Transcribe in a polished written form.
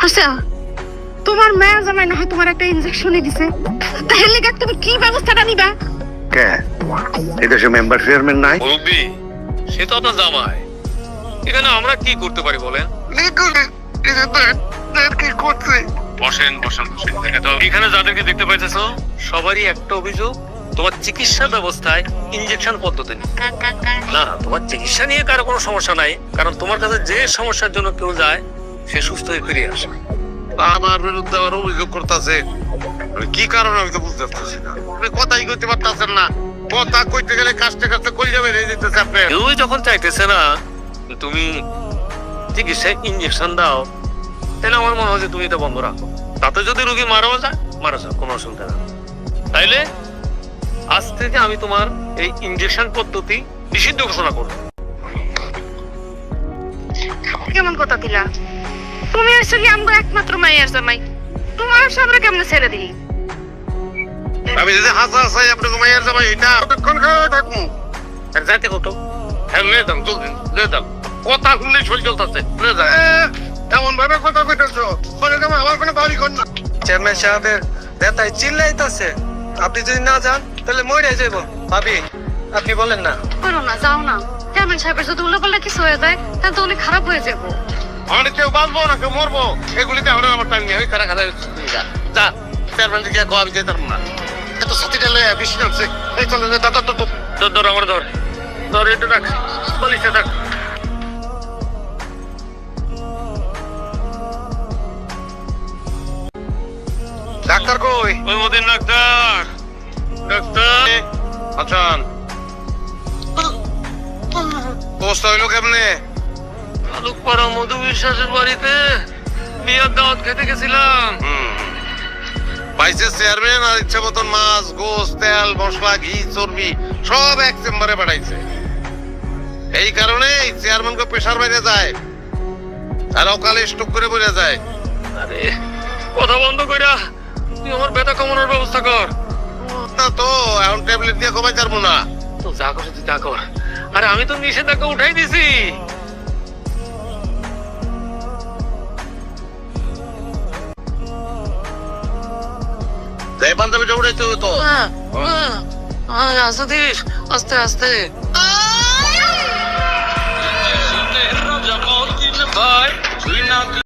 আচ্ছা, তোমার মায়ের জামাই না হয় তোমার একটা ইনজেকশনই দিছে, তাহলে তুমি কি ব্যবস্থাটা নিবা? কে এই দেশে মেম্বার চেয়ারম্যান নাই? মুরব্বি, সে তো আপনার জামাই। এখানে আমরা কি করতে পারি বলেন? কি করছে? বসেন বসেন বসেন। এখানে যাদেরকে দেখতে পাইতেছো সবারই একটা অভিযোগ, তোমার চিকিৎসা ব্যবস্থায় ইনজেকশন পদ্ধতি নেই। না, তোমার চিকিৎসা নিয়ে কারো কোনো সমস্যা নাই, কারণ তোমার কাছে যে সমস্যার জন্য কেউ যায় সে সুস্থ হয়ে ফিরে আসে। আমার বিরুদ্ধে আবার অভিযোগ করতেছে, কি কারণে আমি তো বুঝতে পারছি না। আপনি কথাই কইতে পারতেছেন না, কথা কইতে গেলে কাজটা কাজটা কই যাবে রে দিতেছে আপনি। কেউ যখন চাইতেছে না তুমি চিকিৎসায় ইনজেকশন দাও, তাহলে আমার মনে হয় যে তুমি এটা বন্ধ রাখো। তাতে যদি রোগী মারাও যায়, মারা যাক, কোনো অসুবিধা না। তাইলে আজ থেকে আমি তোমার এই ইনজেকশন পদ্ধতি নিষিদ্ধ ঘোষণা করব। কেমন কথা দিলা? তুমি হচ্ছে কি আমগো একমাত্র মায়ের জামাই, তোমার সামনে কেমনে ছেড়ে দিই? আমি যদি হাসা হাসাই আপনি ঘুমাইয়ার যাবো এটা কতক্ষণ খাওয়া থাকবো? আর যাইতে কত? হ্যাঁ, লে দাম, চলবেন, লে দাম। কথা শুনলেই শরীর চলতেছে, লে দাম। এমন ভাবে কথা কইতেছো মনে করেন আমার কোনো বাড়ি ঘর না। চেয়ারম্যান সাহেবের নেতায় চিল্লাইতেছে, আপনি যদি না যান তাহলে মরে যাব। ভাবি, আপনি বলেন না? করো না, যাও না। চেয়ারম্যান সাহেবের যদি উল্লাপাল্লা কিছু হয়ে যায় তাহলে তো অনেক খারাপ হয়ে যাবো। আমি কেউ বাঁচবো না কেউ মরবো, এগুলিতে আমার আমার টাইম নেই। ওই খারা খারা যা চেয়ারম্যান দিকে গো, আমি যেতাম না। এত সাথীটা লয়ে বেশি নামছে। এই চলে যে দাদা তো ধর ধর, আমার ধর ধর, এটা রাখ, বলিসে রাখ। ডাক্তার কই? ওই মদিন ডাক্তার, ডাক্তার আচ্ছান অবস্থা হইলো কেমনে? আলুকপাড়া মধু বিশ্বাসের বাড়িতে বিয়ার দাওয়াত খেতে গেছিলাম। ভাইসের চেয়ারম্যান আর ইচ্ছা মতন মাছ গোস তেল মশলা ঘি চর্বি সব এক চেম্বারে পাঠাইছে। এই কারণে চেয়ারম্যানকে প্রেশার বেড়ে যায় আর অকালে স্ট্রোক করে পড়ে যায়। আরে কথা বন্ধ কইরা তুই আমার ব্যথা কমানোর ব্যবস্থা কর। না তো এখন ট্যাবলেট দিয়ে কমাই পারবো না। তো যা করছে তুই তা কর। আরে আমি তো নিষেধাজ্ঞা উঠাই দিছি। এই বান্ধবীটা উড়াইতে হতো। আস্তে আস্তে আস্তে